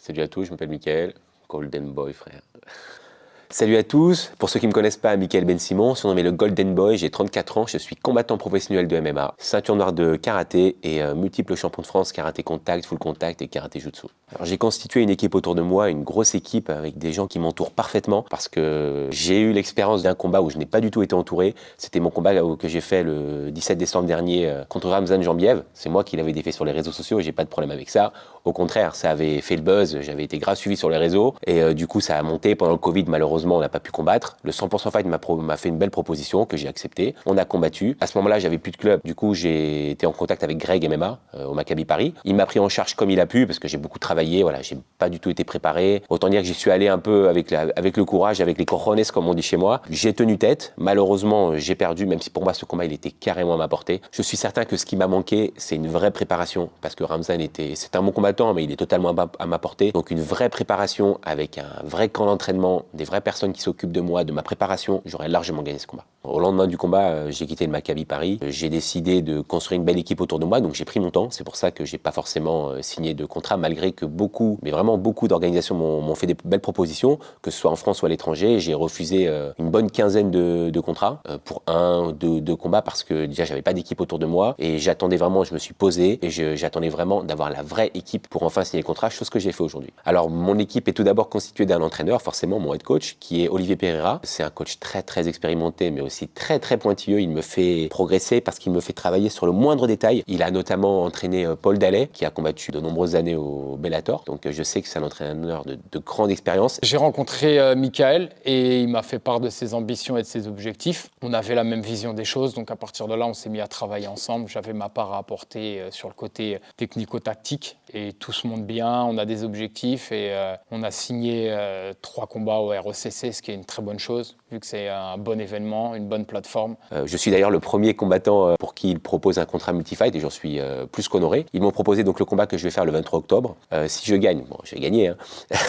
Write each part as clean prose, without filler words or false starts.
Salut à tous, je m'appelle Mickaël, Golden Boy frère. Salut à tous, pour ceux qui ne me connaissent pas, Mickaël Ben Simon, surnommé le Golden Boy, j'ai 34 ans, je suis combattant professionnel de MMA, ceinture noire de karaté et multiple champion de France karaté contact, full contact et karaté jutsu. Alors j'ai constitué une équipe autour de moi, une grosse équipe avec des gens qui m'entourent parfaitement parce que j'ai eu l'expérience d'un combat où je n'ai pas du tout été entouré. C'était mon combat que j'ai fait le 17 décembre dernier contre Ramzan Jambiev. C'est moi qui l'avais défait sur les réseaux sociaux et j'ai pas de problème avec ça. Au contraire, ça avait fait le buzz, j'avais été grave suivi sur les réseaux et du coup ça a monté pendant le Covid. Malheureusement, on n'a pas pu combattre. Le 100% Fight m'a fait une belle proposition que j'ai acceptée. On a combattu. À ce moment-là, j'avais plus de club. Du coup, j'ai été en contact avec Greg MMA au Maccabi Paris. Il m'a pris en charge comme il a pu parce que j'ai beaucoup travaillé. Voilà, j'ai pas du tout été préparé. Autant dire que j'y suis allé un peu avec le courage, avec les cojones comme on dit chez moi. J'ai tenu tête. Malheureusement, j'ai perdu, même si pour moi ce combat il était carrément à ma portée. Je suis certain que ce qui m'a manqué, c'est une vraie préparation parce que Ramzan c'est un bon combattant, mais il est totalement à ma portée. Donc une vraie préparation avec un vrai camp d'entraînement, des vraies personnes qui s'occupent de moi, de ma préparation, j'aurais largement gagné ce combat. Au lendemain du combat, j'ai quitté le Maccabi Paris. J'ai décidé de construire une belle équipe autour de moi, donc j'ai pris mon temps. C'est pour ça que j'ai pas forcément signé de contrat, malgré que beaucoup, mais vraiment beaucoup d'organisations m'ont fait des belles propositions, que ce soit en France ou à l'étranger. J'ai refusé une bonne quinzaine de contrats pour deux combats parce que déjà j'avais pas d'équipe autour de moi et j'attendais vraiment, je me suis posé et j'attendais vraiment d'avoir la vraie équipe pour enfin signer le contrat, chose que j'ai fait aujourd'hui. Alors mon équipe est tout d'abord constituée d'un entraîneur, forcément mon head coach, qui est Olivier Pereira. C'est un coach très expérimenté, mais aussi très pointilleux. Il me fait progresser parce qu'il me fait travailler sur le moindre détail. Il a notamment entraîné Paul Dallet, qui a combattu de nombreuses années au Bellator. Donc je sais que c'est un entraîneur de grande expérience. J'ai rencontré Mickaël et il m'a fait part de ses ambitions et de ses objectifs. On avait la même vision des choses, donc à partir de là, on s'est mis à travailler ensemble. J'avais ma part à apporter sur le côté technico-tactique et tout se monte bien. On a des objectifs et on a signé 3 combats au RECC, ce qui est une très bonne chose, vu que c'est un bon événement, une bonne plateforme. Je suis d'ailleurs le premier combattant pour qui il propose un contrat multi-fight et j'en suis plus qu'honoré. Ils m'ont proposé donc le combat que je vais faire le 23 octobre. Si je gagne, bon, je vais gagner, hein.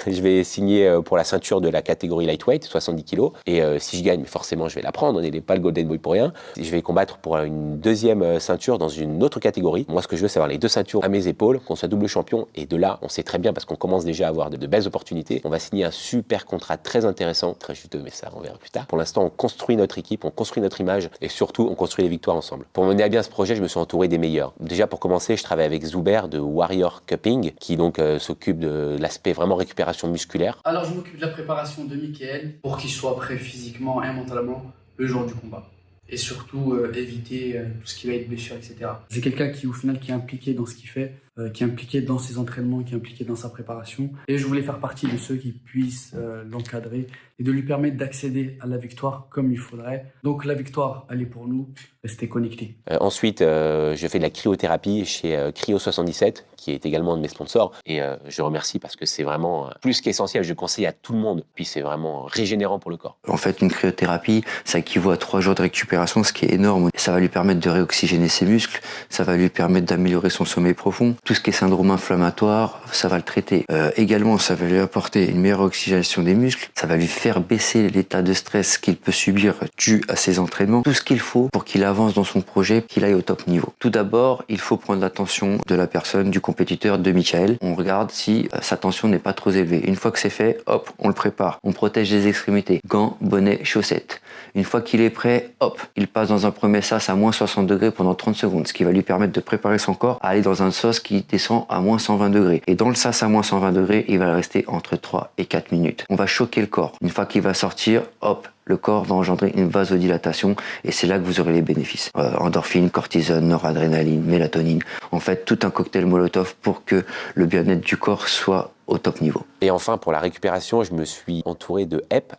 Je vais signer pour la ceinture de la catégorie lightweight, 70 kg. Et si je gagne, forcément, je vais la prendre. On n'est pas le Golden Boy pour rien. Je vais combattre pour une deuxième ceinture dans une autre catégorie. Moi, ce que je veux, c'est avoir les 2 ceintures à mes épaules, qu'on soit double champion. Et de là, on sait très bien, parce qu'on commence déjà à avoir de belles opportunités. On va signer un super contrat très intéressant, très juteux, mais ça, on verra plus tard. Pour l'instant, on construit notre équipe, on construit notre image et surtout, on construit les victoires ensemble. Pour mener à bien ce projet, je me suis entouré des meilleurs. Déjà, pour commencer, je travaille avec Zuber de Warrior Cupping, qui donc s'occupe de l'aspect vraiment récupération musculaire. Alors, je m'occupe de la préparation de Mickaël pour qu'il soit prêt physiquement et mentalement le jour du combat. Et surtout, éviter tout ce qui va être blessure, etc. C'est quelqu'un qui, au final, qui est impliqué dans ce qu'il fait, qui est impliqué dans ses entraînements, qui est impliqué dans sa préparation. Et je voulais faire partie de ceux qui puissent l'encadrer et de lui permettre d'accéder à la victoire comme il faudrait. Donc la victoire, elle est pour nous, restez connectés. Ensuite, je fais de la cryothérapie chez Cryo77, qui est également un de mes sponsors. Et je remercie parce que c'est vraiment plus qu'essentiel. Je conseille à tout le monde. Puis c'est vraiment régénérant pour le corps. En fait, une cryothérapie, ça équivaut à 3 jours de récupération, ce qui est énorme. Ça va lui permettre de réoxygéner ses muscles, ça va lui permettre d'améliorer son sommeil profond. Tout ce qui est syndrome inflammatoire, ça va le traiter. Également, ça va lui apporter une meilleure oxygénation des muscles, ça va lui faire baisser l'état de stress qu'il peut subir dû à ses entraînements. Tout ce qu'il faut pour qu'il avance dans son projet, qu'il aille au top niveau. Tout d'abord, il faut prendre l'attention de la personne, du compétiteur, de Mickaël. On regarde si sa tension n'est pas trop élevée. Une fois que c'est fait, hop, on le prépare. On protège les extrémités. Gants, bonnets, chaussettes. Une fois qu'il est prêt, hop, il passe dans un premier sas à moins 60 degrés pendant 30 secondes, ce qui va lui permettre de préparer son corps à aller dans un sas qui descend à moins 120 degrés. Et dans le sas à moins 120 degrés, il va rester entre 3 et 4 minutes. On va choquer le corps. Une fois qu'il va sortir, hop, le corps va engendrer une vasodilatation et c'est là que vous aurez les bénéfices. Endorphine, cortisone, noradrénaline, mélatonine. En fait, tout un cocktail Molotov pour que le bien-être du corps soit au top niveau. Et enfin, pour la récupération, je me suis entouré de HEP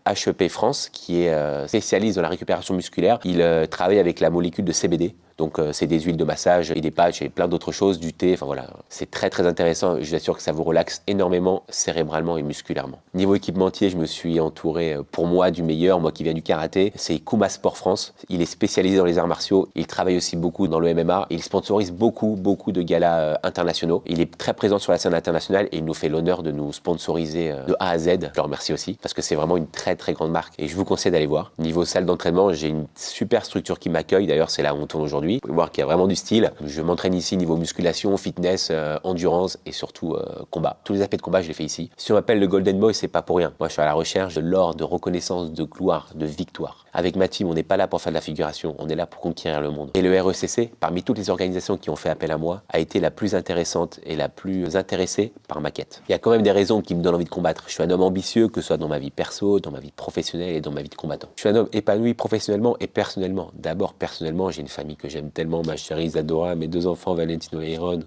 France, qui est spécialiste dans la récupération musculaire. Il travaille avec la molécule de CBD. Donc c'est des huiles de massage et des patchs et plein d'autres choses, du thé, enfin voilà. C'est très intéressant, je vous assure que ça vous relaxe énormément cérébralement et musculairement. Niveau équipementier, je me suis entouré pour moi du meilleur, moi qui vient du karaté, c'est Kuma Sport France. Il est spécialisé dans les arts martiaux. Il travaille aussi beaucoup dans le MMA. Il sponsorise beaucoup de galas internationaux. Il est très présent sur la scène internationale et il nous fait l'honneur de nous sponsoriser de A à Z. Je le remercie aussi parce que c'est vraiment une très grande marque et je vous conseille d'aller voir. Niveau salle d'entraînement, j'ai une super structure qui m'accueille. D'ailleurs, c'est là où on tourne aujourd'hui. Vous pouvez voir qu'il y a vraiment du style. Je m'entraîne ici niveau musculation, fitness, endurance et surtout combat. Tous les aspects de combat, je les fais ici. Si on m'appelle le Golden Boy, c'est pas pour rien. Moi, je suis à la recherche de l'or, de reconnaissance, de gloire, de victoire. Avec ma team, on n'est pas là pour faire de la figuration, on est là pour conquérir le monde. Et le RECC, parmi toutes les organisations qui ont fait appel à moi, a été la plus intéressante et la plus intéressée par ma quête. Il y a quand même des raisons qui me donnent envie de combattre. Je suis un homme ambitieux, que ce soit dans ma vie perso, dans ma vie professionnelle et dans ma vie de combattant. Je suis un homme épanoui professionnellement et personnellement. D'abord, personnellement, j'ai une famille que j'aime tellement, ma chérie Isadora, mes 2 enfants, Valentino et Aaron.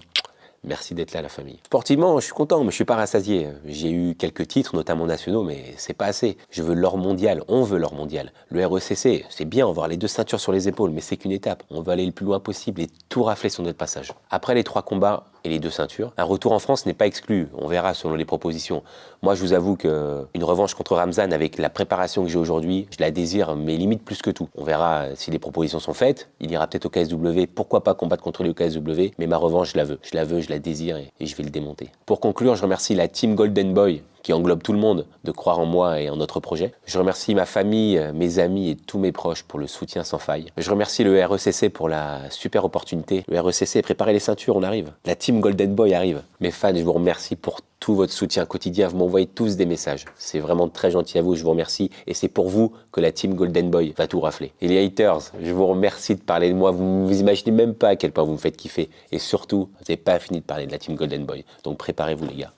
Merci d'être là, la famille. Sportivement, je suis content, mais je suis pas rassasié. J'ai eu quelques titres, notamment nationaux, mais c'est pas assez. Je veux l'or mondial, on veut l'or mondial. Le RECC, c'est bien, on va avoir les 2 ceintures sur les épaules, mais c'est qu'une étape. On va aller le plus loin possible et tout rafler sur notre passage. Après les 3 combats et les 2 ceintures, un retour en France n'est pas exclu. On verra selon les propositions. Moi, je vous avoue qu'une revanche contre Ramzan avec la préparation que j'ai aujourd'hui, je la désire, mais limite plus que tout. On verra si les propositions sont faites. Il ira peut-être au KSW. Pourquoi pas combattre contre lui au KSW? Mais ma revanche, je la veux. Je la veux, je la désire et je vais le démonter. Pour conclure, je remercie la team Golden Boy qui englobe tout le monde, de croire en moi et en notre projet. Je remercie ma famille, mes amis et tous mes proches pour le soutien sans faille. Je remercie le RECC pour la super opportunité. Le RECC, préparez les ceintures, on arrive. La team Golden Boy arrive. Mes fans, je vous remercie pour tout votre soutien quotidien. Vous m'envoyez tous des messages. C'est vraiment très gentil à vous, je vous remercie. Et c'est pour vous que la team Golden Boy va tout rafler. Et les haters, je vous remercie de parler de moi. Vous ne vous imaginez même pas à quel point vous me faites kiffer. Et surtout, vous n'avez pas fini de parler de la team Golden Boy. Donc préparez-vous les gars.